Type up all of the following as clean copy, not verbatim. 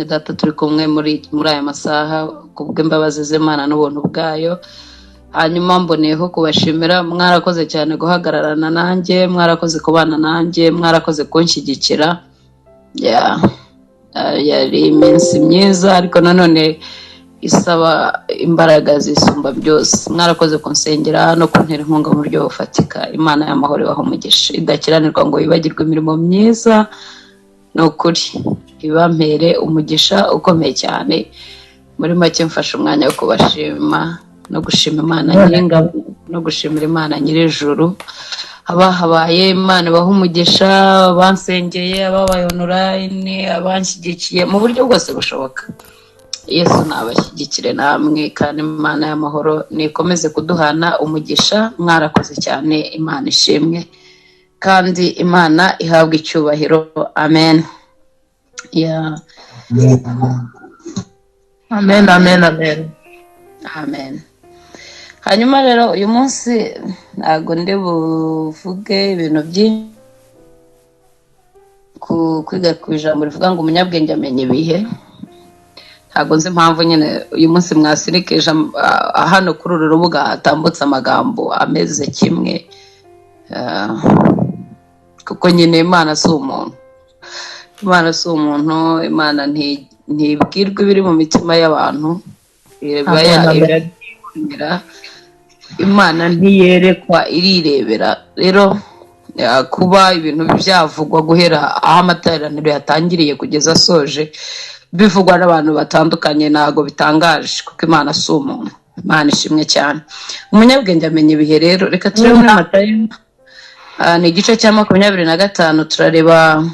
bene data turi kumwe muri aya masaha kubw'imbabazi z'Imana n'ubuntu bwayo. Hanyuma mboneyeho kubashimira, mwarakoze cyane guhagararana nanjye, mwarakoze kubana nanjye, mwarakoze kunshyigikira. Yari iminsi myiza ariko nanone isaba imbaraga zisumba byose. Mwarakoze kunsengera no kuntera inkunga mu buryo bufatika. Imana y'amahoro ibaho umugisha, idakiranirwa ngo yibagirwe imirimo myiza. Nukuri ibampere umugisha ukomeye cyane. Muri make mfashe umwanya wo kubashima no gushima Imana nyir'ingabo no gushimira Imana nyir'ijuru. Abahabaye Imana ibaho umugisha, bansengeye, ababaye online, abanshyigikiye mu buryo bwose bushoboka. Yesu nabashyigikire namwe kandi Imana y'amahoro nikomeze kuduhana umugisha. Mwarakoze cyane, Imana ishimwe kandi Imana ihabwa icyubahiro. Amen. Amen, amen, amen. Amen. Hanyuma rero uyu munsi ntago ndi buvuge ibintu byinshi kwiga ku ijambo rivuga ngo umunyabwenge amenya ibihe. Ntago nzi impamvu nyine uyu munsi mwasirikije hano kuri uru rubuga hatambutse amagambo ameze kimwe, kuko nyine Imana si umuntu. Imana si umuntu, Imana ntibwirwa ibiri mu mitima y'abantu. Imana ntiyerekwa, irirebera. Rero kuba ibintu byavugwa guhera aho amateraniro yatangiriye kugeza asoje bivugwa n'abantu batandukanye ntago bitangaje, kuko Imana si umuntu. Imana ishimwe cyane. Umunyabwenge amenya ibihe. Rero reka turebe muri Matayo, ni igice cya 25 turareba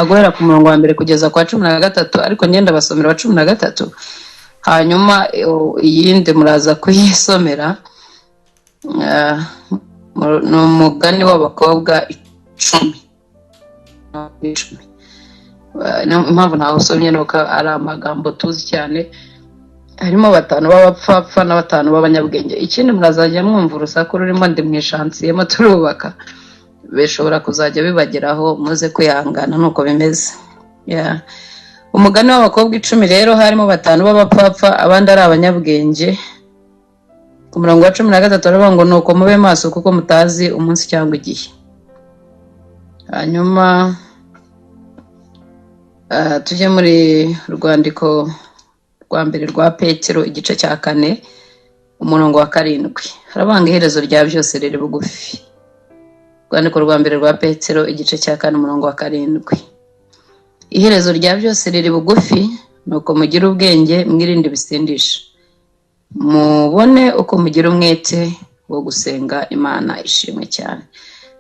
guhera ku murongo wa mbere kugeza kwa 13, ariko ngenda basomera wa 13, hanyuma iyindi muraza kuyisomera. Ni umugani w'abakobwa 10. Impamvu ntaho usomye nuko ari amagambo tuzi cyane, harimo 5 b'abapfapfa na 5 b'abanyabwenge. Ikindi murazajya mwumva urusaku rurimo ndi mwishansiyemo turubaka, bishobora kuzajya bibageraho, muze kwihangana nuko bimeze. Umugani w'abakobwa 10 rero harimo 5 b'abapfapfa abandi ari abanyabwenge. Ku murongo wa 13 aravuga ngo nuko mube maso kuko mutazi umunsi cyangwa igihe. Hanyuma tujye muri rwandiko rwa mbere rwa Petero igice cya 4 umurongo wa 7. Harabanga iherezo rya byose riri bugufi. Rwandiko rwa mbere rwa Petero igice cya 4 umurongo wa 7. Iherezo rya byose riri bugufi, nuko mugira ubwenge mwirinde bisindisha, mubone uko mugira umwete wo gusenga Imana ishimwe cyane.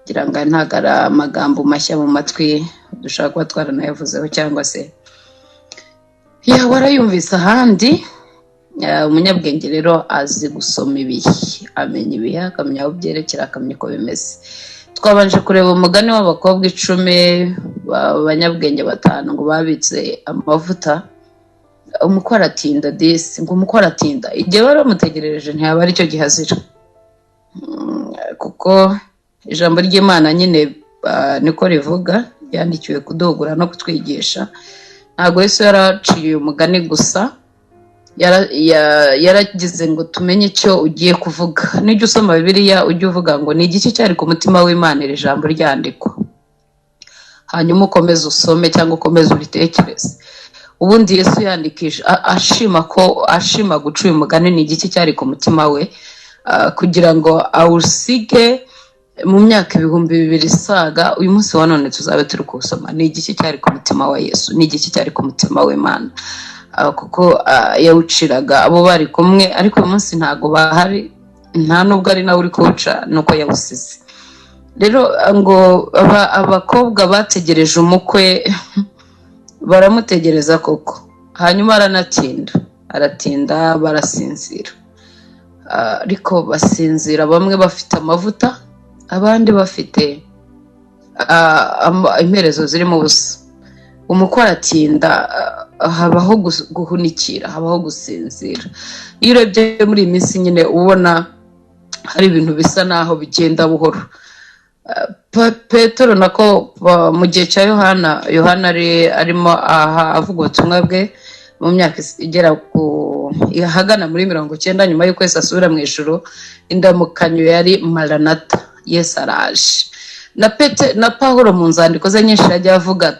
Ngira ngo ntagara amagambo mashya mu matwi dushaka kuba twaranayavuzeho cyangwa se warayumvise ahandi. Umunyabwenge rero azi gusoma ibihe, amenya ibihe, akamenya aho byerekera, akamenya uko bimeze. Twabanje kureba umugani w'abakobwa 10 b'abanyabwenge 5 ngo babitse amavuta. Umukora atinda disi, ngo umukora atinda, igihe bari bamutegerereje ntiyaba ari cyo gihazira, kuko ijambo ry'Imana nyine niko rivuga, yandikiwe kudogora no kutwigisha. Ntabwo Yesu yaraciye umugani gusa, yaragize ngo tumenye icyo ugiye kuvuga. Nijye usoma Bibiliya ujye uvuga ngo ni igiki cyari ku mutima w'Imana iri jambo ryandikwa, hanyuma ukomeze usome cyangwa ukomeze uritekereze. Ubundi Yesu yandikisha ashima guca uyu mugani ni igiki cyari ku mutima we, kugira ngo awusige mu myaka 2000 isaga. Uyu munsi wa none tuzabe turi kusoma ni igiki cyari ku mutima wa Yesu, ni igiki cyari ku mutima w'Imana, kuko yawuciraga abo bari kumwe, ariko uyu munsi ntago bahari, nta nubwo ari nawe uri kuwuca, nuko yawusize. Rero ngo abakobwa bategereje umukwe baramutegereza koko, hanyuma aratinda barasinzira. Ariko basinzira bamwe bafite amavuta, abandi bafite imperezo zirimo ubusa. Umukwe aratinda, habaho guhunikira, habaho gusinzira. Iyo urebye muri iyi minsi nyine ubona hari ibintu bisa naho bigenda buhoro. Petero nako mu gihe cya Yohana arimo avuga ubutumwa bwe mu myaka igera ku ihagana muri 90 nyuma y'uko Yesu asubira mu ijuru, indamukanyo yari Maranatha, Yesu araje. Na Pawulo mu nzandiko ze nyinshi yajya avuga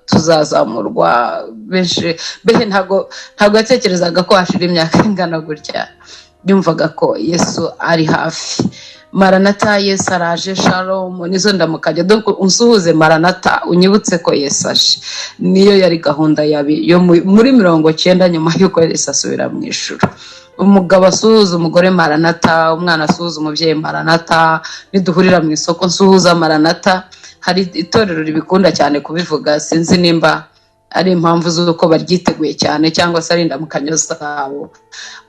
tuzazamurwa benshi behe, ntago yatekerezaga ko hashira imyaka ingana gutya, yumvaga ko Yesu ari hafi. Maranatha, Yesu araje, shalom, nizo ndamukanyo. Donc unsuhuze Maranatha, unyibutse ko Yesu aje. Niyo yari gahunda yo muri 90 nyuma y'uko Yesu asubira mu ijuru. Umugabo asuhuza umugore Maranatha, umwana asuhuza umubyeyi Maranatha, niduhurira mu isoko nsuhuza Maranatha. Hari itorero ribikunda cyane kubivuga, sinzi nimba ari impamvu z'uko baryiteguye cyane cyangwa se ari indamukanyo zabo,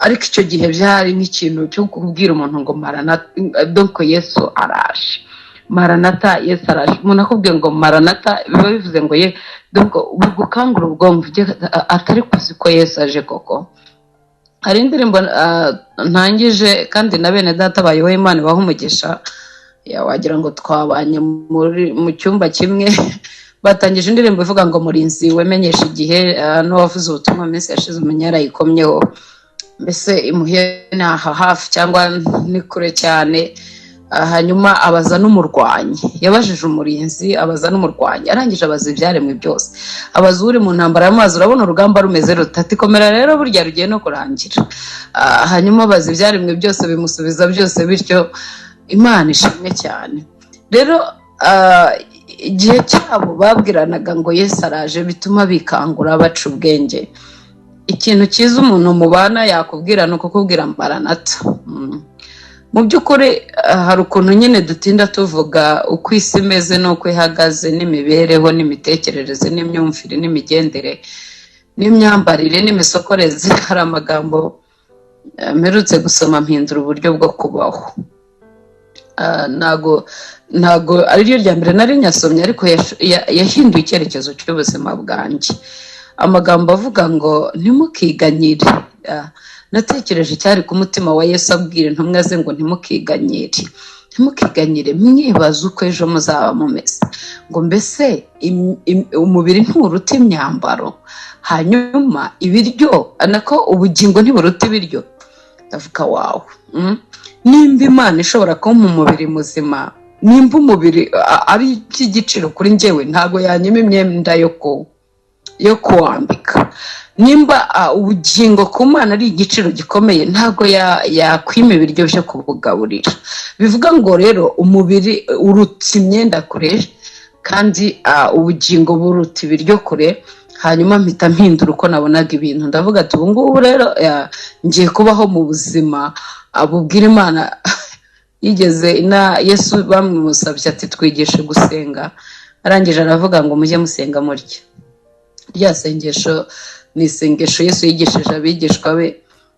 ariko icyo gihe byari n'ikintu cyo kubwira umuntu ngo Maranatha, donc Yesu araje. Maranatha, Yesu araje. Umuntu akubwiye ngo Maranatha biba bivuze ngo ye, donc ubugukangura ubwonko atari kuzi ko Yesu aje koko. Hari indirimbo ntangije kandi na bene data bayoboye Imana baho umugisha, wagira ngo twabanye mu cyumba kimwe. Batangije indirimbo ivuga ngo murinzi wemenyesha igihe, n'uwavuze ubutumwa minsi yashize umunyara yikomyeho, mbese imuhe naha hafi cyangwa ni kure cyane. Hanyuma abaza n'umurwanyi, yabajije umurinzi abaza n'umurwanyi, arangije abaza ibyaremwe byose, abaza uri mu ntambara y'amazi, urabona urugamba rumeze rutati, komera rero burya rugiye no kurangira. Hanyuma abaza ibyaremwe byose bimusubiza byose, bityo Imana ishimwe cyane. Rero igihe cyabo babwiranaga ngo Yesu araje, bituma bikangura baca ubwenge. Ikintu cyiza umuntu mubana yakubwira no kukubwira Maranatha. Mu by'ukuri hari ukuntu nyine dutinda tuvuga uko isi imeze n'uko ihagaze, n'imibereho n'imitekerereze n'imyumvire n'imigendere n'imyambarire n'imisokoreze. Hari amagambo mperutse gusoma mpindura uburyo bwo kubaho. Ntago ari ryo rya mbere nari nyasomye, ariko yahinduye icyerekezo cy'ubuzima bwanjye. Amagambo avuga ngo ntimukiganyire. Natekereje cyari ku mutima wa Yesu abwira intumwa ze ngo ntimukiganyire mwibaza uko ejo muzaba mumeze, ngo mbese umubiri nturuta imyambaro, hanyuma ibiryo nako ubugingo ntiburuta ibiryo. Ndavuga wawe, nimba Imana ishobora kumpa umubiri muzima, nimba umubiri ari icy'igiciro kuri njyewe, ntago yanyima imyenda yo kuwambika. Nimba ubugingo ku Mana ari igiciro gikomeye, ntago yakwima ibiryo byo kubugaburira. Bivuga ngo rero umubiri uruta imyenda kure, kandi ubugingo buruta ibiryo kure. Hanyuma mpita mpindura uko nabonaga ibintu, ndavuga ati ubu ngubu rero ngiye kubaho mu buzima abubwira Imana. Yigeze Yesu bamusabye ati twigishe gusenga, arangije aravuga ngo mujye musenga murya. Rya sengesho ni isengesho Yesu yigishije abigishwa be,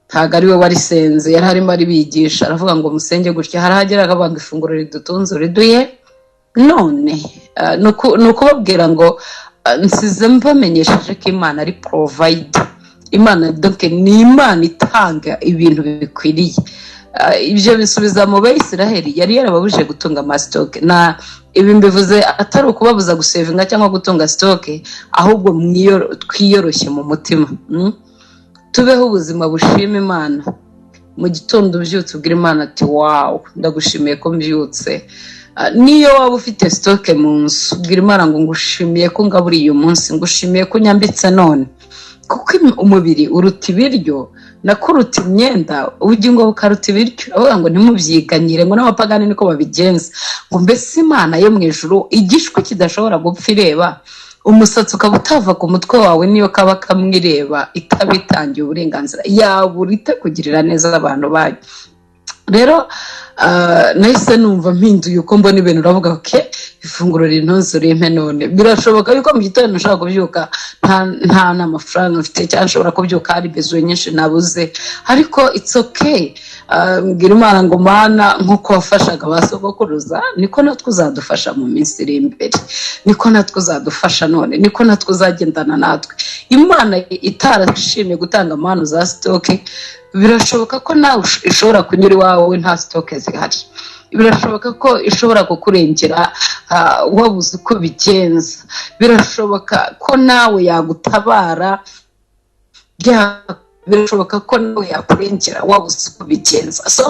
ntago ari we warisenze, yari harimo aribigisha. Aravuga ngo musenge gutya, harahagera akabanga ifunguro ridutunze uriduye none. Nukubabwira ngo nsize mbamenyesheje ko Imana ari provide. Imana donc ni Imana itanga ibintu bikwiriye. Ibyo bisubiza mu Bayisiraheli yari yarababuje gutunga amastoke. Na ibi mbivuze atari ukubabuza gusevinga cyangwa gutunga stoke, ahubwo twiyoroshye mu mutima. Tubeho ubuzima bushima Imana. Mu gitondo ubyutse ubwira Imana ati wow, ndagushimiye ko mbyutse. Niyo waba ufite stoke mu nzu, ubwira Imana ngo ngushimiye ko ngaburiye uyu munsi, ngushimiye ko nyambitse none. Kuko umubiri uruta ibiryo, nakuruta imyenda, ubugingo bukaruta ibiryo. Avuga ngo ntimubyiganyire, ngo n'abapagani niko babigenza. Ngo mbese Imana yo mu ijuru igishwi kidashobora gupfa ireba, umusatsi ukaba utava ku mutwe wawe niyo kaba kamwireba, itabitangiye uburenganzira, yabura ite kugirira neza abantu bayo. Rero nahise numva mpinduye uko mbona ibintu, uravuga okay, ifunguro rintunze rimpe none. Birashoboka yuko mu gitondo nshobora kubyuka nta n'amafaranga mfite, cyangwa nshobora kubyuka hari besoin nyinshi nabuze, ariko it's okay. Mbwira Imana ngo Mana, nkuko wafashaga basogokuruza, niko natwe uzadufasha mu minsi iri imbere, niko natwe uzadufasha none, niko natwe uzagendana natwe. Imana itarashimye gutanga amanu za stoke, birashoboka ko nawe ishobora kunyura iwawe nta stoke zihari. birashoboka ko ishobora kukurengera wabuze uko bigenza, birashoboka ko nawe yagutabara, birashoboka ko nawe yakurengera wabuze uko bigenza. So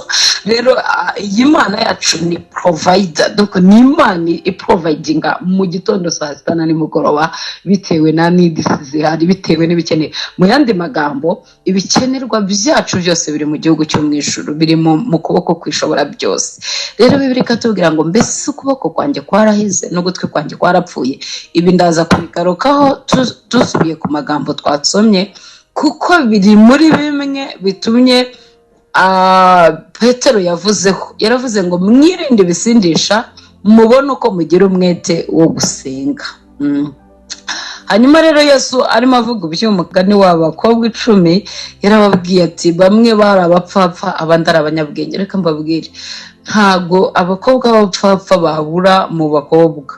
rero iyi Mana yacu ni provider, donc ni Imana iprovidinga mu gitondo saa sita na nimugoroba bitewe na needs zihari, bitewe n'ibikeneye. Mu yandi magambo, ibikenerwa byacu byose biri mu gihugu cyo mu ijuru, biri mu kuboko kwishobora byose. Rero Bibiliya ikatubwira ngo mbese ukuboko kwanjye kwarahize n'ugutwi kwanjye kwarapfuye. Ibi ndaza kubigarukaho dusubiye ku magambo twasomye, kuko biri muri bimwe bitumye Petero yaravuze ngo mwirinde ibisindisha, mubone uko mugira umwete wo gusenga. Hanyuma rero Yesu arimo avuga iby'umugani w'abakobwa 10, yarababwiye ati bamwe bari abapfapfa abandi ari abanyabwenge. Reka mbabwire, ntago abakobwa b'abapfapfa babura mu bakobwa,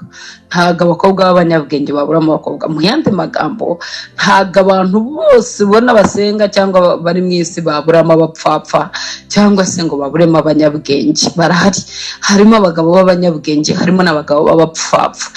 ntago abakobwa b'abanyabwenge babura mu bakobwa. Mu yandi magambo, ntago abantu bose ubona basenga cyangwa bari mu isi baburamo abapfapfa cyangwa se ngo baburemo abanyabwenge. Barahari, harimo abagabo b'abanyabwenge, harimo n'abagabo b'abapfapfa,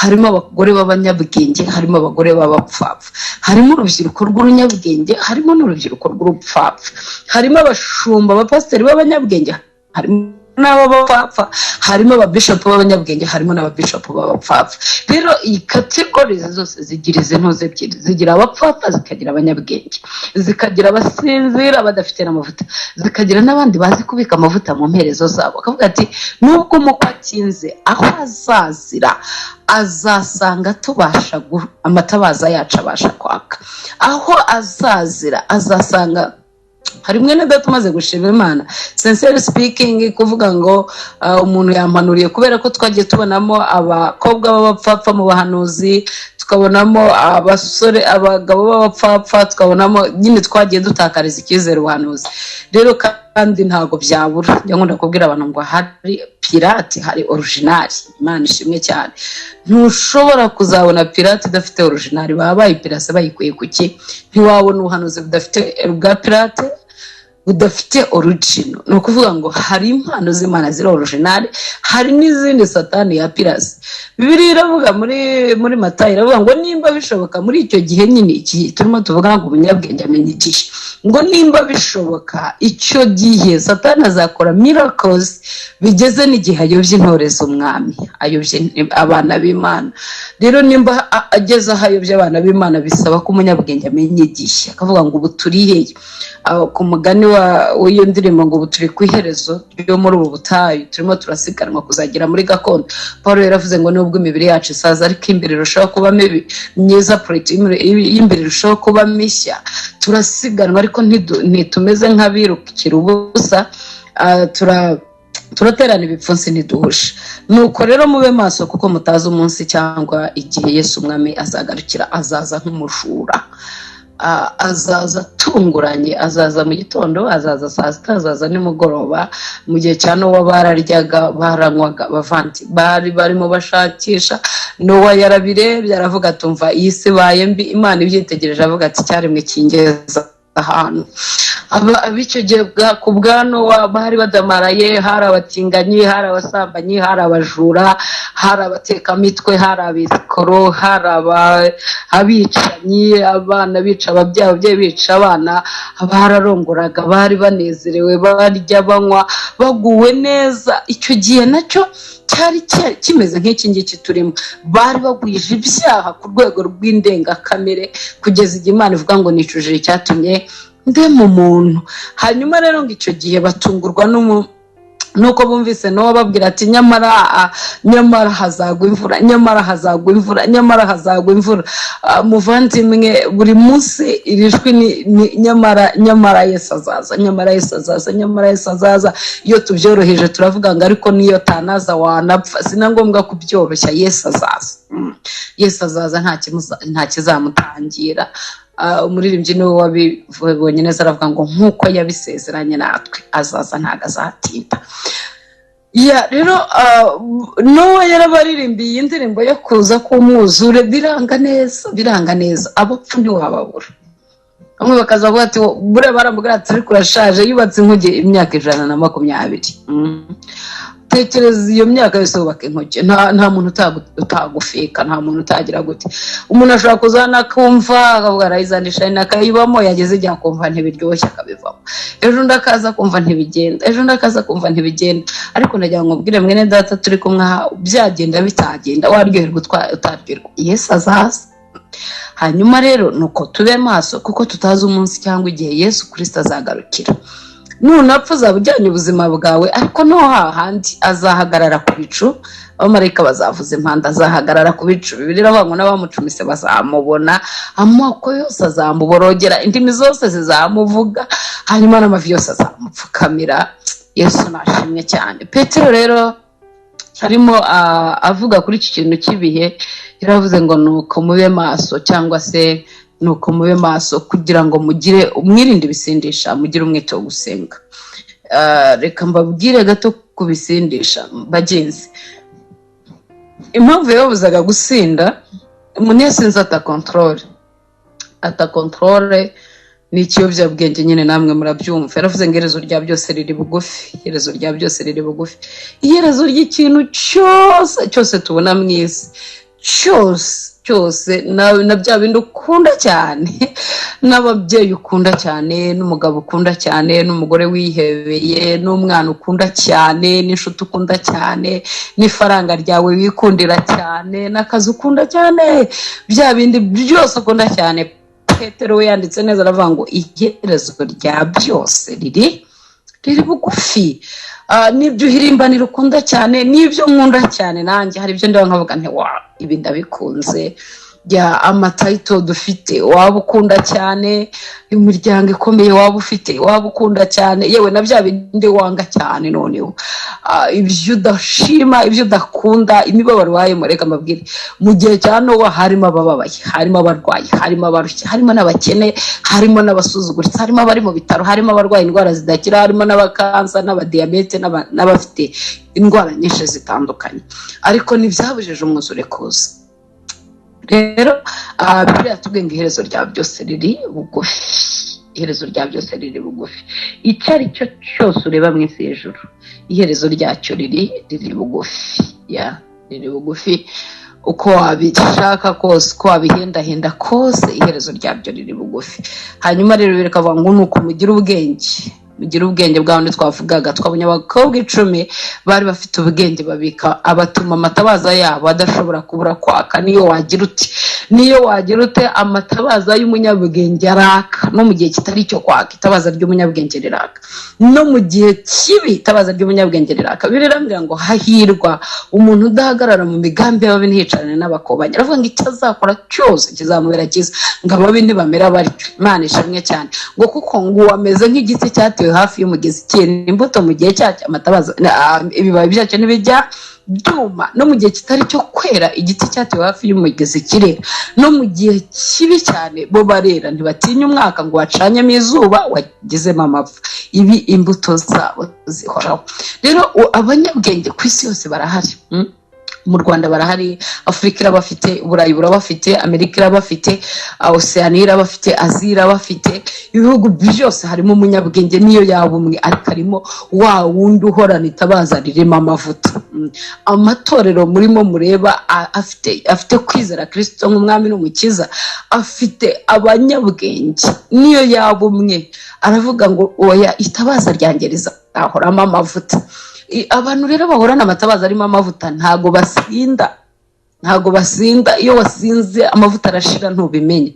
harimo abagore b'abanyabwenge, harimo abagore b'abapfapfa, harimo urubyiruko rw'urunyabwenge, harimo n'urubyiruko rw'urupfapfa, harimo abashumba abapasiteri b'abanyabwenge, harimo n'abapfapfa, harimo ababishopu b'abanyabwenge, harimo n'ababishopu b'abapfapfa. Rero iyi categories zose zigira izi ntuze ebyiri, zigira abapfapfa zikagira abanyabwenge, zikagira abasinzira badafite n'amavuta, zikagira n'abandi bazi kubika amavuta mu mperezo zabo. Akavuga ati nubwo umukwe atinze, aho azazira azasanga tubasha amatabaza yacu abasha kwaka, aho azazira azasanga. Hari mwene data umaze gushima Imana, sincere speaking, kuvuga ngo umuntu yampanuriye kubera ko twagiye tubonamo abakobwa b'abapfapfa mu bahanuzi, tukabonamo abasore abagabo b'abapfapfa, tukabonamo nyine twagiye dutakariza icyizere ubuhanuzi. Rero kandi ntago byabura, nkunda kubwira abantu ngo hari pirate, hari original. Imana ishimwe cyane, ntushobora kuzabona pirate idafite original. Baba bayipirase bayikuye kuki? Ntiwabona ubuhanuzi budafite bwa pirate budafite original. No kuvuga ngo hari impano z'Imana ziri original, hari n'izindi satani ya pirasi. Bibiliya iravuga muri Matayo, iravuga ngo nimba bishoboka muri icyo gihe nyine iki turimo tuvuga ngo umunyabwenge amenye igihe, ngo nimba bishoboka icyo gihe satani azakora miracles bigeze n'igihe ayobye intore z'umwami, ayobye abana b'Imana. Rero nimba ageze aho ayobye abana b'Imana, bisaba ko umunyabwenge amenye igihe. Akavuga ngo ubu turiheye, ku mugani w'iyo ndirimbo ngo ubu turi ku iherezo ryo muri ubu butayu, turimo turasiganwa kuzagera muri gakondo. Paul yaravuze ngo nubwo imibiri yacu isaza, ariko imbere irushaho kuba myiza, imbere irushaho kuba mishya. Turasiganwa ariko ntitumeze nk'abirukira ubusa, turaterana ibipfunsi ntiduhushe. Nuko rero mube maso, kuko mutazi umunsi cyangwa igihe Yesu umwami azagarukira. Azaza nk'umujura, azaza tunguranye, azaza mu gitondo, azaza saa sita, azaza nimugoroba. Mu gihe cya Nowa bararyaga baranywaga, bavandi bari barimo bashakisha. Nowa yarabirebye aravuga tumva iyi si baye mbi. Imana ibyitegereje avuga ati cyaremwe kingeza ahantu. Ab'icyo gihe ku bwa Nowa bari badamaraye, hari abatinganyi, hari abasambanyi, hari abajura, hari abatekamitwe, hari abikoro, hari abicanyi, abana bica ababyeyi bica abana, bararongoraga, bari banezerewe, barya banywa baguwe neza. Icyo gihe nacyo cyari kimeze nk'iki ngiki turimo. Bari bagwije ibyaha ku rwego rw'indengakamere, kugeza igihe Imana ivuga ngo nicujije icyatumye ndema umuntu. Hanyuma rero ngo icyo gihe batungurwa nuko bumvise Nowa babwira ati nyamara hazagwa imvura, nyamara hazagwa imvura, nyamara hazagwa imvura. Muvandimwe, buri munsi irijwi ni nyamara Yesu azaza, nyamara Yesu azaza, nyamara Yesu azaza. Iyo tubyoroheje turavuga ngo ariko niyo tanaza wanapfa. Sina ngombwa kubyoroshya. Yesu azaza, Yesu azaza, nta kizamutangira. Umuririmbyi niwe wabibonye neza, aravuga ngo nk'uko yabisezeranye natwe azaza, ntago azatinda. Rero Nowa yarabaririmbiye iyi ndirimbo yo kuza k'umwuzure, biranga neza. Abapfu ntiwababura. Bamwe bakaza bavuga ati buriya baramubwira ati ariko urashaje, yubatse inkuge imyaka 120. tekereza iyo myaka yose wubaka intoki, nta muntu utagufika, nta muntu utagira gute. Umuntu ashobora kuzana kumva akavuga arayizanisha nakayibamo, yageze igihe akumva ntibiryoshye akabivamo, ejo ndakaza kumva ntibigenda, ejo ndakaza kumva ntibigenda. Ariko nagira ngo mbwire mwene data turi kumwe byagenda bitagenda, waryoherwa utaryoherwa, Yesu azaza. Hanyuma rero nuko tube maso, kuko tutazi umunsi cyangwa igihe Yesu Kristo azagarukira. Nunapfa uzabujyanye ubuzima bwawe, ariko no hahandi azahagarara ku bicu, abamarayika bazavuza impanda, azahagarara ku bicu. Bibiliya iravuga ngo n'abamucumise bazamubona, amoko yose azamuborogera, indimi zose zizamuvuga, hanyuma n'amavi yose azamupfukamira. Yesu nashimwe cyane. Petero rero harimo avuga kuri iki kintu cy'ibihe, yaravuze ngo nuko mube maso, cyangwa se nuko mube maso kugira ngo mugire umwirinde ibisindisha, mugire umwete wo gusenga. Reka mbabwire gato kubisindisha bagenzi. Impamvu yabuzaga gusinda, umuntu yasinze atakontrole ni ikiyobyabwenge nyine, namwe murabyumva. Yaravuze ngo iherezo rya byose riri bugufi, iherezo rya byose riri bugufi. Iherezo ry'ikintu cyose tubona mu isi, cyose na bya bindi ukunda cyane, n'ababyeyi ukunda cyane, n'umugabo ukunda cyane, n'umugore wihebeye, n'umwana ukunda cyane, n'inshuti ukunda cyane, n'ifaranga ryawe wikundira cyane, n'akazi ukunda cyane, bya bindi byose ukunda cyane. Petero we yanditse neza, aravuga ngo iherezo rya byose riri bugufi. Nibyo uhirimbanira ukunda cyane, nibyo nkunda cyane. Nanjye hari ibyo ndaba nkavuga nti ibi ndabikunze, ya amatayito dufite waba ukunda cyane, imiryango ikomeye waba ufite waba ukunda cyane, yewe na bya bindi wanga cyane. Noneho ibyo udashima, ibyo udakunda, imibabaro wayemo, reka mbabwire, mu gihe cya Nowa harimo abababaye, harimo abarwayi, harimo abarushye, harimo n'abakene, harimo n'abasuzuguritse, harimo abari mu bitaro, harimo abarwaye indwara zidakira, harimo n'abakansa, n'abadiyabete, n'abafite indwara nyinshi zitandukanye. Ariko ntibyabujije umwuzure kuza. Rero Bibiliya yatubwiye ngo iherezo rya byose riri bugufi, iherezo rya byose riri bugufi. Icyo ari cyo cyose ureba mu isi hejuru, iherezo ryacyo riri bugufi, riri bugufi. Uko wabishaka kose, uko wabihendahenda kose, iherezo ryabyo riri bugufi. Hanyuma rero birakavuga ngo nuko mugira ubwenge, mugira ubwenge bwawe. Twavugaga twabonye abakobwa 10 bari bafite ubwenge, babika abatuma amatabaza yabo adashobora kubura kwaka. Niyo wagira ute amatabaza y'umunyabwenge araka, no mu gihe kitari cyo kwaka itabaza ry'umunyabwenge riraka, no mu gihe kibi itabaza ry'umunyabwenge riraka. Birambwira ngo hahirwa umuntu udahagarara mu migambi y'ababi ntiyicarane n'abakobanyi. Aravuga ngo icyo azakora cyose kizamubera cyiza, ngo ababi ntibamera batyo. Imana ishimwe cyane. Ngo kuko ngo wameze nk'igiti cyatewe hafi y'umugezi, cyera imbuto mu gihe cyacyo, amatabaza ibibabi byacyo ntibijya byuma. No mu gihe kitari cyo kwera, igiti cyatewe hafi y'umugezi kirera. No mu gihe kibi cyane bo barera, ntibatinya umwaka ngo wacanyemo izuba wagizemo amapfa. Ibi imbuto zabo zihoraho. Rero abanyabwenge ku isi yose barahari. Mu Rwanda barahari, Afurika irabafite, Uburayi burabafite, Amerika irabafite, Oceania irabafite, Aziya irabafite. Ibihugu byose harimo umunyabwenge, niyo yaba umwe, ariko harimo wa wundi uhorana itabaza ririmo amavuta. Amatorero murimo mureba afite kwizera Kristo nk'umwami n'umukiza, afite abanyabwenge, niyo yaba umwe. Aravuga ngo oya, itabaza ryanjye rizahoramo amavuta. Abantu rero bahorana amatabaza arimo amavuta ntago basinda. Iyo wasinze amavuta arashira ntubimenye.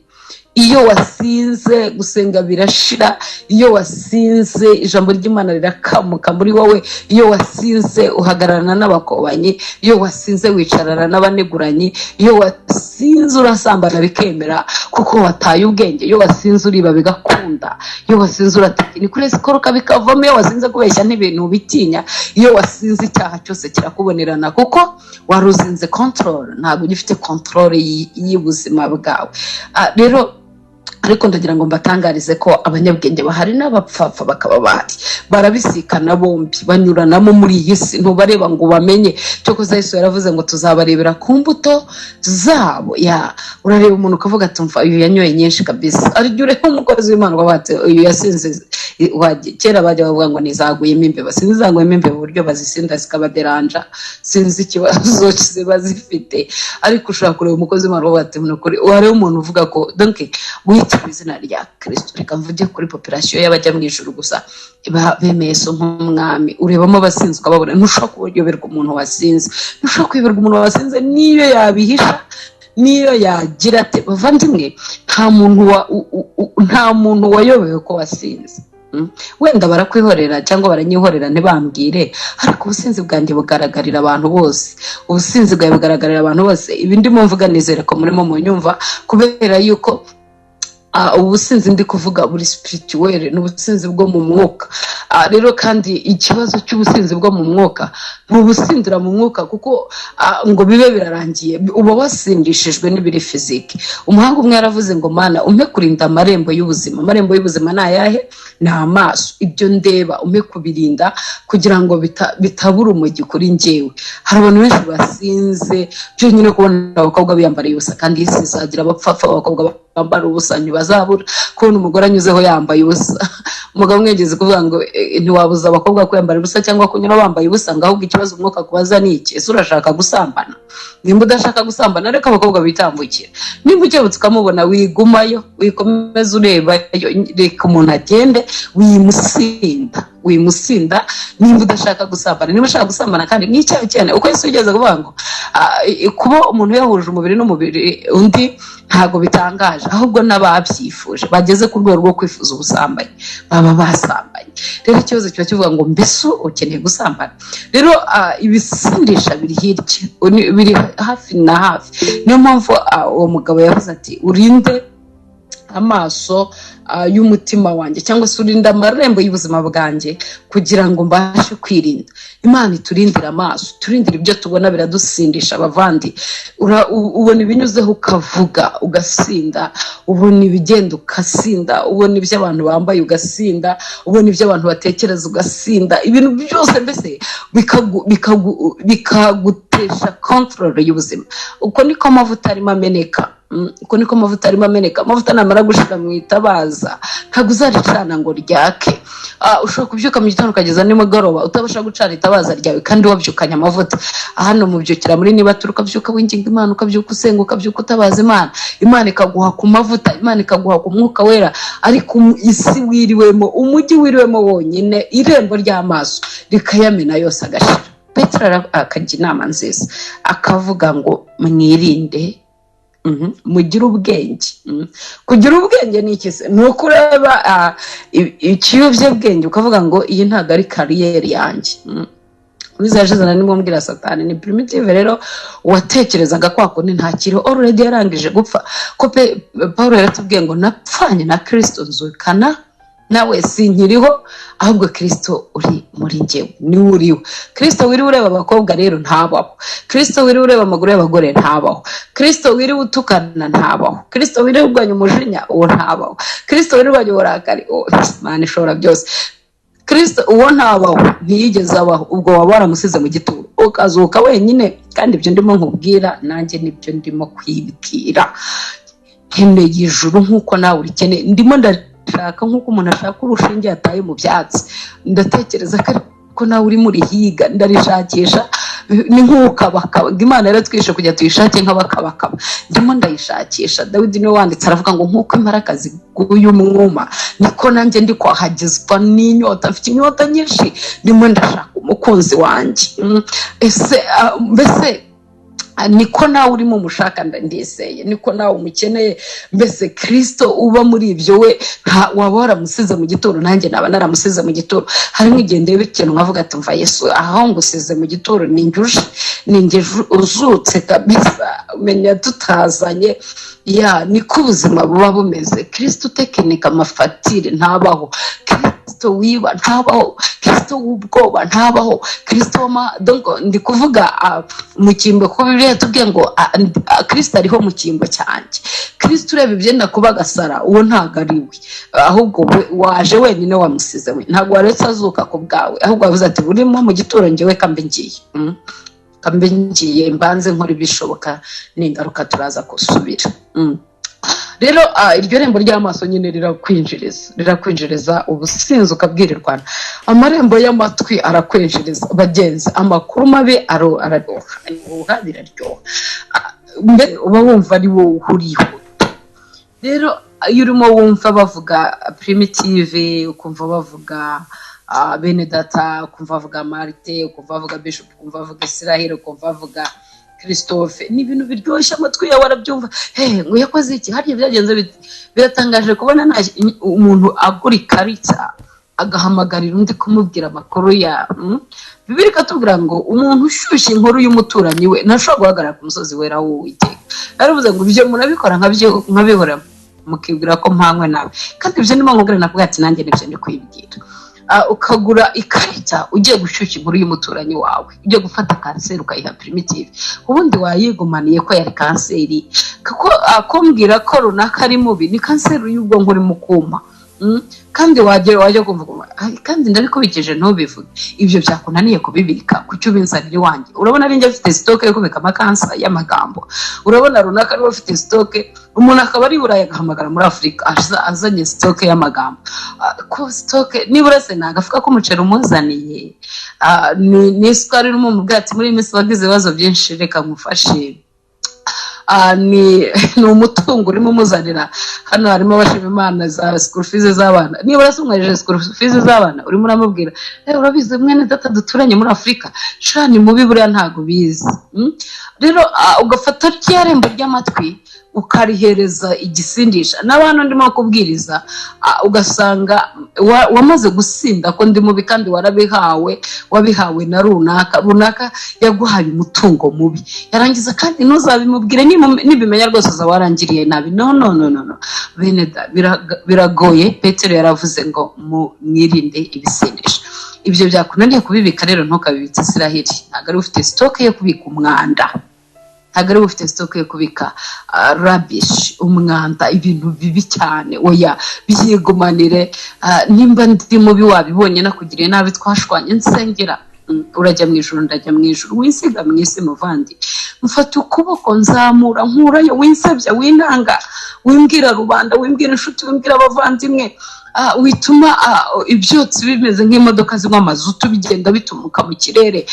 Iyo wasinze gusenga birashira. Iyo wasinze ijambo ry'Imana rirakamuka muri wowe. Iyo wasinze uhagararana n'abakobanyi. Iyo wasinze wicarana n'abaneguranyi. Iyo wasinze urasambana bikemera kuko wataye ubwenge. Iyo wasinze uriba bigakunda. Iyo wasinze urataka ni kuri sikoroka bikavamo. Iyo wasinze kubeshya n'ibintu bitinya. Iyo wasinze icyaha cyose kirakubonerana kuko waruzinze control. Ntabwo ugifite control y'ubuzima bwawe. Rero ariko ndagira ngo mbatangarize ko abanyabwenge bahari n'abapfapfa bakaba bahari, barabisikana bombi, banyuranamo muri iyi si. Ntubareba ngo bamenye. Cyokoze Yesu yaravuze ngo tuzabarebera ku mbuto zabo. Urareba umuntu ukavuga ati mva uyu yanyoye nyinshi kabisa, ari ureba umukozi w'Imana ukavuga ati uyu yasinze kera bajya bavuga ngo nizaguyemo imbeba, sinizaguyemo imbeba uburyo bazisinda zikabaderanja, sinzi ikibazo ziba zifite, ariko ushobora kureba umukozi w'Imana bati munukuri wari umuntu uvuga ko donc witwa izina rya Kristo. Reka mvuge kuri population y'abajya mu ijuru gusa bemeye so nk'umwami, urebamo abasinzi ukababona, ntushobora kuyoberwa umuntu wasinze, ntushobora kuyoberwa umuntu wasinze niyo yabihisha, niyo yagira ate. Bavandimwe, nta muntu wayobewe ko wasinze. Wenda barakwihorera cyangwa baranyihorera ntibambwire, ariko ubusinzi bwanjye bugaragarira abantu bose, ubusinzi bwawe bugaragarira abantu bose. Ibi ndimo mvuga nizere ko murimo munyumva, kubera yuko ubusinzi ndi kuvuga buri spirituel n'ubusinzi bwo mu mwuka. Rero kandi ikibazo cy'ubusinzi bwo mu mwuka ntubusindira mu mwuka, kuko ngo bibe birarangiye uba wasindishijwe n'ibiri fiziki. Umuhanga umwe yaravuze ngo Mana umpe kurinda amarembo y'ubuzima. Amarembo y'ubuzima ni ayahe? Ni amaso, ibyo ndeba umpe kubirinda kugira ngo bitabura umugi kuri njyewe. Hari abantu benshi basinze byo nyine kubona abakobwa biyambariye ubusa, kandi isi izagira abapfafa abakobwa bambara ubusa ntibazabura kubona umugore anyuzeho yambaye ubusa. Umugabo mwegeze kuvuga ngo ntiwabuza abakobwa kwambara ubusa cyangwa kunyura bambaye ubusa, ngo ahubwo ikibazo umwuka kubaza ni iki? Ese urashaka gusambana? Nimba udashaka gusambana reka abakobwa bitambukira. Nimba ukebutse ukamubona wigumayo, wikomeza ureba, reka umuntu agende, wimusinda. Nimba udashaka gusambana, nimba ushaka gusambana kandi n'icyaha cyane, uko Yesu yigeze kuvuga ngo kuba umuntu yahuje umubiri n'umubiri undi ntago bitangaje, ahubwo n'ababyifuje bageze ku rwego rwo kwifuza ubusambanyi baba basambanye. Rero ikibazo kiba kivuga ngo mbese ukeneye gusambana. Rero ibisindisha biri hirya, biri hafi na hafi. Niyo mpamvu uwo mugabo yavuze ati urinde amaso y'umutima wanjye, cyangwa se urinde amarembo y'ubuzima bwanjye kugira ngo mbashe kwirinda. Imana iturindira amaso, turindira ibyo tubona biradusindisha. Abavandi, ubona ibinyuzeho ukavuga ugasinda, ubona ibigenda ugasinda, ubona ibyo abantu bambaye ugasinda, ubona ibyo abantu batekereza ugasinda, ibintu byose mbese bikagutesha control y'ubuzima. Uko niko amavuta arimo ameneka, uko niko amavuta arimo ameneka. Amavuta namara gushira mu itabaza ntabwo uzaricana ngo ryake. Ushobora kubyuka mu gitondo ukageza nimugoroba utabasha gucana itabaza ryawe kandi wabyukanye amavuta. Hano mubyukira muri niba turuka byuka winginga Imana, ukabyuka usenga, ukabyuka utabaza Imana, Imana ikaguha ku mavuta, Imana ikaguha ku mwuka wera. Ariko isi wiriwemo, umujyi wiriwemo wonyine, irembo ry'amaso rikayamena yose agashira. Petero akajya inama nziza akavuga ngo mwirinde, mugira ubwenge. Kugira ubwenge ni iki se? Ni ukureba ikiyobyabwenge ukavuga ngo iyi ntabwo ari kariyeri yanjye. Wizajizana nimwe mbwira Satani ni primitive rero watekerezaga kwa kundi ntakiriho, already yarangije gupfa. Ko Paul yaratubwiye ngo napfanye na Kristo nzukana nawe sinkiriho, ahubwo Kristo uri muri njyewe niwe uriho. Kristo wiri ureba abakobwa rero ntabaho, Kristo wiri ureba amaguru y'abagore ntabaho, Kristo wiri utukana ntabaho, Kristo wiri urwanya umujinya uwo ntabaho, Kristo wiri urwanya uburakari Imana ishobora byose. Kristo uwo ntabaho, ntiyigeze abaho. Ubwo waba waramusize mu gituro ukazuka wenyine. Kandi ibyo ndimo nkubwira nanjye nibyo ndimo kwibwira. Nkeneye ijuru nk'uko nawe urikeneye. Ndimo ndashaka nk'uko umuntu ashaka urushinge yataye mu byatsi. Ndatekereza ko nawe uri muri higa, ndarishakisha. Ni nk'ukabakaba. Imana yaratwishe kujya tuyishake nk'abakabakaba. Ndimo ndayishakisha. Dawidi niwe wanditse aravuga ngo nk'uko imparaka ziguye umwuma niko nanjye ndi kwahagizwa n'inyota. Mfite inyota nyinshi, ndimo ndashaka umukunzi wanjye. Mbese niko nawe urimo umushaka ndizeye, niko nawe umukeneye. Mbese Kristo uba muri ibyo we waba waramusize mu gituro, nanjye naba naramusize mu gituro. Harimo igihe ndeba ikintu nkavuga ati mva Yesu aho ngusize mu gituro ninjye uzutse kabisa, umenya tutazanye. Niko ubuzima buba bumeze. Kristo tekinika amafatire ntabaho, Kristo wiba ntabaho, Kristo w'ubwoba ntabaho, Kristo donc ndi kuvuga mu cyimbo ko Bibiliya yatubwiye ngo Kristo ariho mu cyimbo cyanjye. Kristo ureba ibyenda kuba gasara uwo ntago ari we, ahubwo waje wenyine wamusize we. Ntago waretse azuka ku bwawe, ahubwo wavuze ati burimo mu gituro njyewe kambe ngiye mbanze nkora ibishoboka, n'ingaruka turaza kusubira. rero iryo rembo ry'amaso nyine rirakwinjiriza ubusinzi ukabwirirwana. Amarembo y'amatwi arakwinjiriza bagenzi, amakuru mabi araryoha biraryoha, uba wumva ari wowe uhuriyeho. Rero iyo urimo wumva bavuga Primitive, ukumva bavuga bene data, ukumva bavuga Marite, ukumva bavuga Bishop, ukumva bavuga Israel, ukumva bavuga Christophe, ni ibintu biryoshye amatwi yawe arabyumva. Ngo yakoze iki? Hariya byagenze biratangaje kubona umuntu agura ikarita agahamagarira undi kumubwira amakuru ya Bibiliya ikatubwira ngo umuntu ushyushye inkuru y'umuturanyi we ntashobora guhagarara ku musozi wera w'Uwiteka. Yaravuze ngo ibyo murabikora nkabihora mukibwira ko mpanywe nawe, kandi ibyo ndimo nkubwira nakubwira ati nanjye nibyo ndi kwibwira. Ukagura ikarita ugiye gushyushya inkuru y'umuturanyi wawe, ugiye gufata kanseri ukayiha Primitive, ubundi wayigumaniye ko yari kanseri, kuko akumbwira ko runaka ari mubi ni kanseri y'ubwonko urimo kuma. Kandi wajya kuvuga kandi ndabikubikije ntubivuge, ibyo byakunaniye kubibika kucyo ubinzanira iwanjye. Urabona ari njye afite stock yo kubika amakansa y'amagambo, urabona runaka ari afite stock, umuntu akaba ari Burayi agahamagara muri Afrika azanye stock y'amagambo. Ko stock nibura se nagafuka ko umuceri umuzaniye ni isukari irimo mu bwatsi muri iminsi wagize ibibazo byinshi, reka ngufashe. Ni umutungo urimo umuzanira. Hano harimo abashima Imana za school fees z'abana, nibura se umwejeje school fees z'abana urimo uramubwira urabizi mwene data duturanye muri Afrika shani mubi buriya ntago bizi. Rero ugafata ryarembo ry'amatwi ukarihereza igisindisha. N'abantu ndimo kubwiriza ugasanga wamaze gusinda ko ndi mubi, kandi wabihawe na runaka yaguhaye umutungo mubi, yarangiza kandi ntuzabimubwire nibimenya rwose zawarangiriye nabi. No bene biragoye. Petero yaravuze ngo mwirinde ibisindisha. Ibyo byakunaniye kubibika rero ntukabibitse Israel. Ntabwo ari ufite stock yo kubika umwanda, ntabwo ari ufite stock yo kubika rubbish, umwanda, ibintu bibi cyane. Oya, byigumanire. Nimba ndi mubi wabibonye nakugiriye nabi, twashwanye nsengera, urajya mu ijuru ndajya mu ijuru, wisiga mu isi muvandi, mfata ukuboko nzamura nkurayo, winsebya winanga, wimbwira rubanda, wimbwira inshuti, wimbwira abavandimwe, wituma ibyotsi bimeze nk'imodoka zinywa amazutu bigenda bitumuka mu kirere.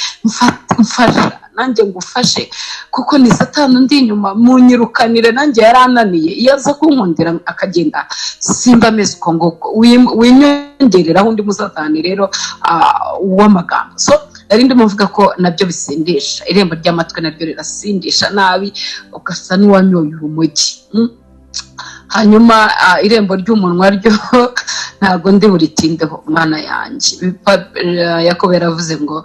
Mfasha nanjye ngufashe, kuko ni Satani ndi inyuma, munyirukanire nanjye yarananiye. Iyo aza kunkundira akagenda simba meze uko nguko, winyongereraho undi musatani rero w'amagambo. So nari ndimo mvuga ko nabyo bisindisha. Irembo ry'amatwi naryo rirasindisha nabi, ugasa n'uwanyoye urumogi. Hanyuma irembo ry'umunwa ryo ntago ndi buritindeho Mana yanjye. Yakobo yaravuze ngo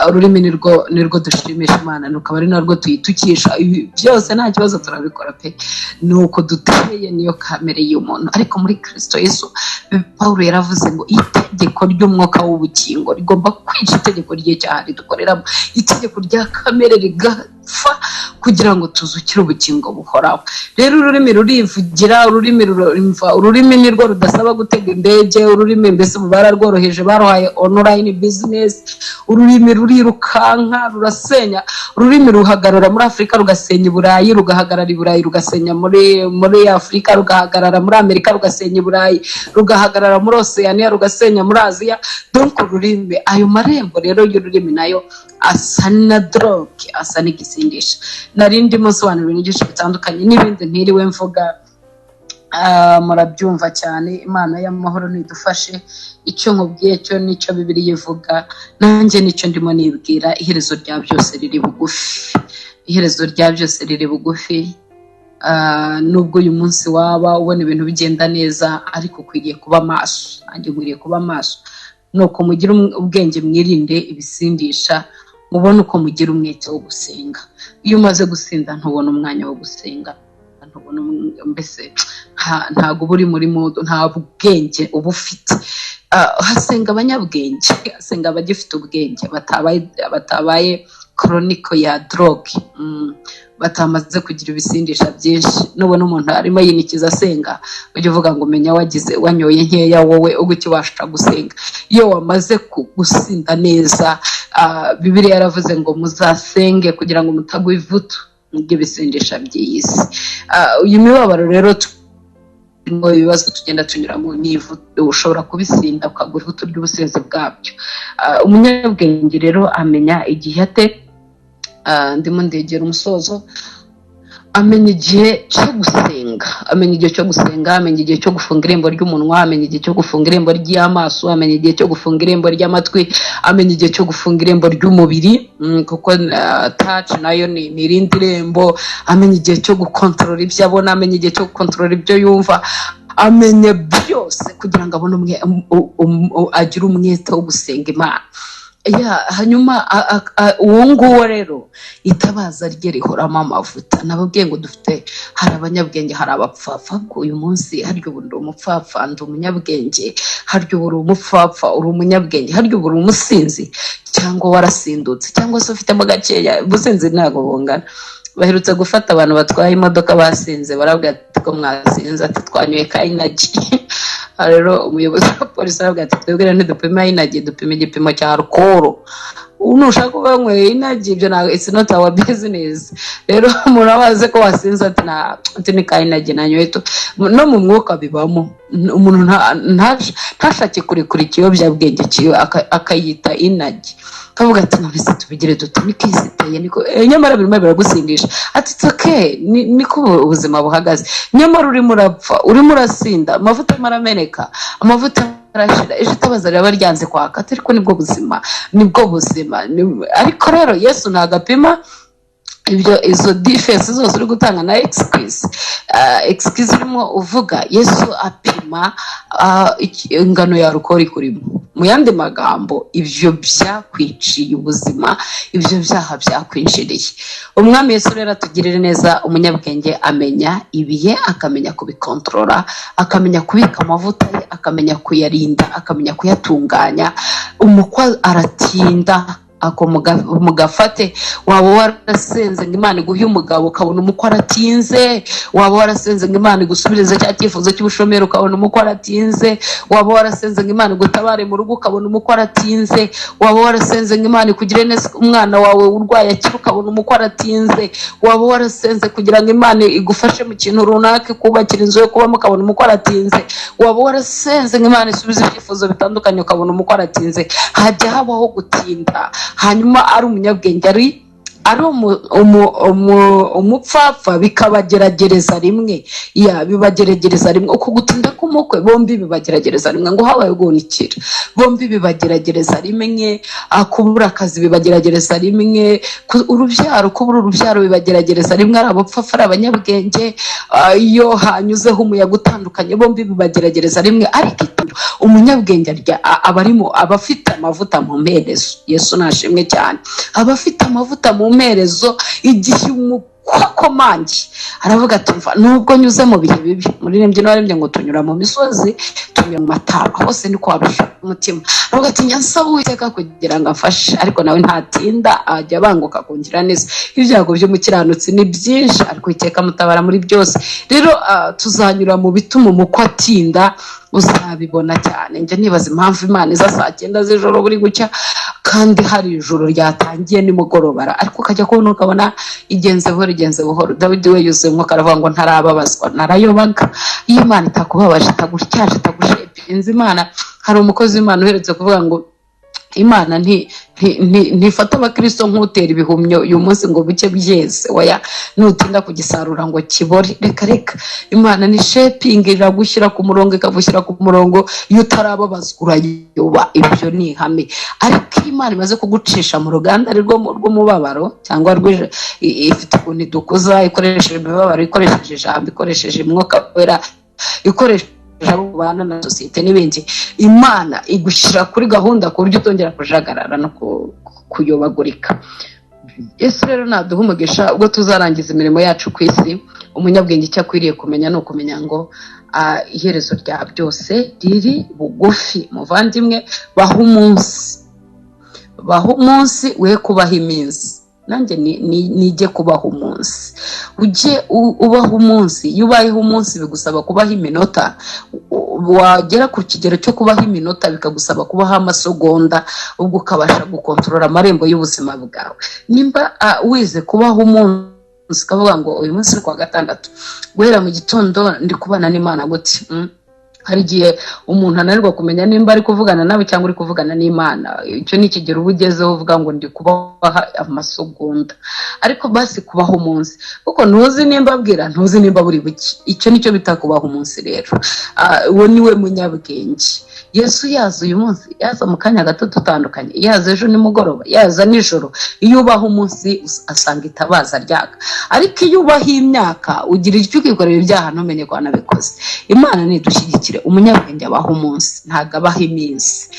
ururimi nirwo dushimisha Imana, nukaba ari narwo tuyitukisha. Byose nta kibazo turabikora pe, nuko duteye niyo kamere y'umuntu. Ariko muri Kristo Yesu Paulo yaravuze ngo itegeko ry'umwuka w'ubugingo rigomba kwica itegeko ry'icyaha ridukoreramo. Itegeko rya kamere rigapfa kugira ngo tuzukire ubugingo buhoraho. Rero ururimi rurivugira, ururimi nirwo rudasaba gutega indege, ururimi mbese bararworoheje, baruhaye online business. Ururimi rurirukanka rurasenya, ururimi ruhagarara muri Afrika rugasenya Burayi, rugahagarara Burayi rugasenya muri Afrika, rugahagarara muri Amerika rugasenya Burayi, rugahagarara muri Oceania rugasenya muri Aziya. Donc ururimi, ayo marembo rero y'ururimi nayo asa na drogue, asa n'igisindisha. Narindi musobanura ibintu byinshi bitandukanye n'ibindi ntiriwe mvuga. Murabyumva cyane. Imana y'amahoro nidufashe. Icyo nkubwiye cyo nicyo Bibiliya ivuga, nanjye nicyo ndimo nibwira. Iherezo rya byose riri bugufi, iherezo rya byose riri bugufi. Nubwo uyu munsi waba ubona ibintu bigenda neza, ariko ukwiriye kuba maso. Nanjye nkwiriye kuba maso. Nuko mugira ubwenge, mwirinde ibisindisha, mubone uko mugira umwete wo gusenga. Iyo umaze gusinda ntubona umwanya wo gusenga, ntubona mbese ntago buri muri modo, nta bwenge uba ufite. Hasenga abanyabwenge, hasenga abagifite ubwenge, batabaye kroniko ya drogue, batamaze kugira ibisindisha byinshi. Nubona umuntu arimo yinikiza asenga, ujye uvuga ngo menya wanyoye nkeya wowe ugukibasha gusenga. Iyo wamaze gusinda neza, Bibiliya yaravuze ngo muzasenge kugira ngo mutagwa ivutu n'ibisindisha by'isi. Uyu mibabaro rero ngo ibibazo tugenda tunyuramo nivu ushobora kubisinda ukagura ivuto ry'ubusinzi bwabyo. Umunyabwenge rero amenya igihe ate, ndimo ndegera umusozo, amenya igihe cyo gusenga, amenya igihe cyo gusenga, amenya igihe cyo gufunga irembo ry'umunwa, amenya igihe cyo gufunga irembo ry'amaso, amenya igihe cyo gufunga irembo ry'amatwi, amenya igihe cyo gufunga irembo ry'umubiri, kuko touch nayo ni irindi rembo, amenya igihe cyo gukontorora ibyo abona, amenya igihe cyo gukontorora ibyo yumva, amenya byose kugira ngo abone agire umwete wo gusenga Imana. Hanyuma uwo nguwo rero itabaza rye rihoramo amavuta. Nababwiye ngo dufite, hari abanyabwenge, hari abapfapfa. Uyu munsi harya ubu ndi umupfapfa ndi umunyabwenge, harya ubu uri umupfapfa uri umunyabwenge, harya ubu uri umusinzi cyangwa warasindutse cyangwa se ufitemo gakeya. Ubusinzi ntabwo bungana. Baherutse gufata abantu batwaye imodoka basinze, barabwira ati ko mwasinze, ati twanyoye ka energy. Rero umuyobozi wa polisi arabwira ati twebwe ntidupima energy, dupima igipimo cya alcohol. Nushaka kuba nyweye energy, ibyo ntabwo, it's not our business. Rero murabaze ko wasinze, ati ni ka energy nanyoye. No mu mwuka bibamo, umuntu ntashake kurekura ikiyobyabwenge kiyo akayita energy. Kavuga ati nabise tubigire dute, nikisiteye niko nyamara birimo biragusindisha. Ati it's okay, niko ubuzima buhagaze. Nyamara urimo urapfa, urimo urasinda, amavuta marameneka, amavuta arashira, ejo itabaza raba ryanze kwaka. Ariko nibwo buzima. Ariko rero Yesu ntagapima ibyo, izo defense zose uri gutanga na excuse urimo uvuga. Yesu apima ingano ya alcohol kurimo. Mu yandi magambo, ibyo byakwiciye ubuzima, ibyo byaha byakwinjiriye. Umwami Yesu rero atugirire neza. Umunyabwenge amenya ibihe, akamenya kubikontorora, akamenya kubika amavuta ye, akamenya kuyarinda, akamenya kuyatunganya. Umukwa aratinda, ako mugafate. Waba warasenze ngo Imana iguhe umugabo, ukabona umukwe aratinze. Waba warasenze ngo Imana igusubirize cya cyifuzo cy'ubushomeri, ukabona umukwe aratinze. Waba warasenze ngo Imana igutabare mu rugo, ukabona umukwe aratinze. Waba warasenze ngo Imana ikugire neza umwana wawe urwaye akira, ukabona umukwe aratinze. Waba warasenze kugira ngo Imana igufashe mu kintu runaka, kubakira inzu yo kubamo, ukabona umukwe aratinze. Waba warasenze ngo Imana isubize ibyifuzo bitandukanye, ukabona umukwe aratinze. Hajya habaho gutinda. Hanyuma ari umunyabwenge ari umupfapfa bikabageragereza rimwe. Bibageragereza rimwe. Uko gutinda k'umukwe bombi bibageragereza rimwe. Ngo habaye guhunikira, bombi bibageragereza rimwe. Kubura akazi bibageragereza rimwe. Kubura urubyaro bibageragereza rimwe. Ari abapfapfa, ari abanyabwenge. Iyo hanyuzeho umuyaga utandukanye, bombi bibageragereza rimwe. Ariko umunyabwenge abarimo abafite amavuta mu mperezo. Yesu nashimwe cyane. Abafite amavuta mu mperezo, igihe kwakomangi aravuga ati mva nubwo nyuze mu bihe bibi. Muririmbyi n'abarembye ngo tunyura mu misozi, tunyura mu mataba, hose ni kwabisha umutima. Aravuga ati nyansaba Uwiteka kugira ngo amfashe, ariko nawe ntatinda, ajya banguka kungira neza. Ibyago by'umukiranutsi ni byinshi, ariko Uwiteka mutabara muri byose. Rero tuzanyura mu bituma umukwe atinda, uzabibona cyane. Njye nibaza impamvu Imana iza saa 9 z'ijoro buri gucya, kandi hari ijoro ryatangiye nimugorobara, ariko ukajya kubona ukabona igenze buhoro. Dawidi we yuzuye umwuka aravuga ngo ntarababazwa, narayobaga. Iyo Imana itakubabaje, itagutyaje, itagushepinze, Imana, hari umukozi w'Imana uherutse kuvuga ngo Imana ntifata abakristo nk'utera ibihumyo uyu munsi ngo buke byeze, oya, nutinda kugisarura ngo kibore. Reka Imana ni shaping, iragushyira ku murongo, ikagushyira ku murongo. Iyo utarababazwa urayoba, ibyo ni ihame. Ariko Imana imaze kugucisha mu ruganda rw'umubabaro, cyangwa ifite ukuntu idukuza, ikoresheje imibabaro, ikoresheje ijambo, ikoresheje umwuka wera, ikoresheje abana na sosiyete n'ibindi, Imana igushyira kuri gahunda ku buryo utongera kujagarara no kuyobagurika. Yesu rero naduha umugisha ubwo tuzarangiza imirimo yacu ku isi. Umunyabwenge icyo akwiriye kumenya ni ukumenya ngo iherezo rya byose riri bugufi. Muvandimwe, baho umunsi we kubaho iminsi. Nanjye nijye kubaho umunsi. Ujye ubaho umunsi. Iyo ubayeho umunsi bigusaba kubaho iminota. Wagera ku kigero cyo kubaho iminota bikagusaba kubaho amasegonda, ubwo ukabasha gukontorora amarembo y'ubuzima bwawe. Nimba wize kubaho umunsi munsi ukavuga ngo uyu munsi ni kuwa gatandatu, guhera mu gitondo ndi kubana n'Imana gute? Hari igihe umuntu ananirwa kumenya nimba ari kuvugana nawe cyangwa uri kuvugana n'Imana. Icyo ni ikigero ubugezeho uvuga ngo ndi kubaha amasegonda, ariko basi kubaho umunsi, kuko ntuzi nimba abwira, ntuzi nimba buri buki. Icyo nicyo bita kubaho umunsi rero. Uwo niwe munyabwenge. Yesu yaza uyu munsi, yaza mu kanya gato dutandukanye, yaza ejo nimugoroba, yaza nijoro. Iyo ubaha umunsi asanga itabaza ryaka, ariko iyo ubaha imyaka ugira icyo ukikorera ibyaha ntumenye ko wanabikoze. Imana nidushyigikire. Umunyabwenge abaho umunsi, ntago abaho iminsi.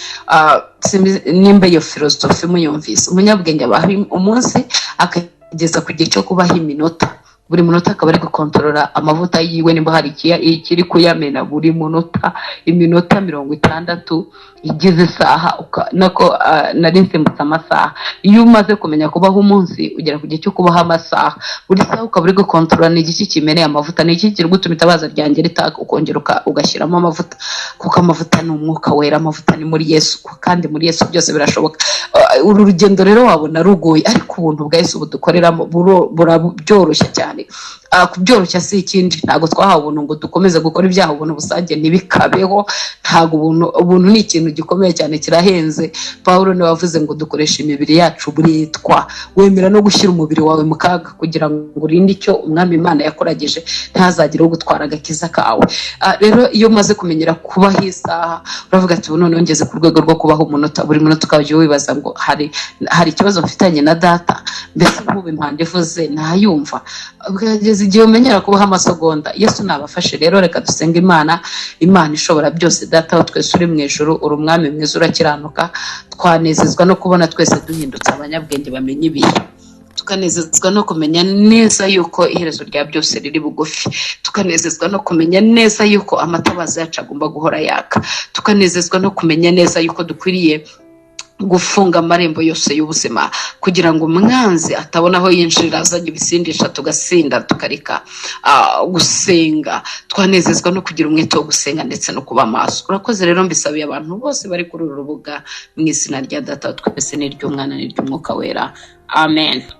Nimba iyo filosofi muyumvise, umunyabwenge abaho umunsi akageza ku gihe cyo kubaho iminota. Buri munota akaba ari gukontorora amavuta yiwe nimba hari ikiri kuyamena. Buri munota, iminota 60 igize isaha, nako nari nsimbutse amasaha. Iyo umaze kumenya kubaho umunsi ugera ku gihe cyo kubaho amasaha. Buri saha ukaba uri gukontorora ni igiki kimeneye amavuta, ni iki kiri gutuma itabaza ryanjye ritaka, ukongera ugashyiramo amavuta, kuko amavuta ni umwuka wera, amavuta ni muri Yesu, kandi muri Yesu byose birashoboka. Uru rugendo rero wabona rugoye, ariko ubuntu bwa Yesu budukoreramo burabyoroshye cyane. Kubyoroshya si ikindi, ntago twahawe ubuntu ngo dukomeze gukora ibyaha ubuntu busange ntibikabeho. Ntago ubuntu ni ikintu gikomeye cyane, kirahenze. Paulo niwe wavuze ngo dukoresha imibiri yacu buritwa. Wemera no gushyira umubiri wawe mu kaga kugira ngo urinde icyo umwami Imana yakorageje, ntazagire ugutwara agakiza kawe. Rero iyo umaze kumenyera kubaho isaha, uravuga ati ubu none ngeze ku rwego rwo kubaho umunota. Buri munota ukajya wibaza ngo hari ikibazo mfitanye na data, mbese nk'ubu impande ivuze ntayumva. Ukageza igihe umenyera kubaho amasegonda. Yesu nabafashe rero, reka dusenga Imana. Imana ishobora byose, data wa twese uri mu ijuru, uri umwami mwiza urakiranuka. Twanezezwa no kubona twese duhindutse abanyabwenge bamenye ibihe, tukanezezwa no kumenya neza yuko iherezo rya byose riri bugufi, tukanezezwa no kumenya neza yuko amatabaza yacu agomba guhora yaka, tukanezezwa no kumenya neza yuko dukwiriye gufunga amarembo yose y'ubuzima kugira ngo umwanzi atabona aho yinjirira azanye ibisindisha tugasinda tukareka gusenga. Twanezezwa no kugira umwete wo gusenga ndetse no kuba maso. Urakoze rero, mbisabiye abantu bose bari kuri uru rubuga mu izina rya Data twese n'iry'Umwana n'iry'Umwuka wera. Amen.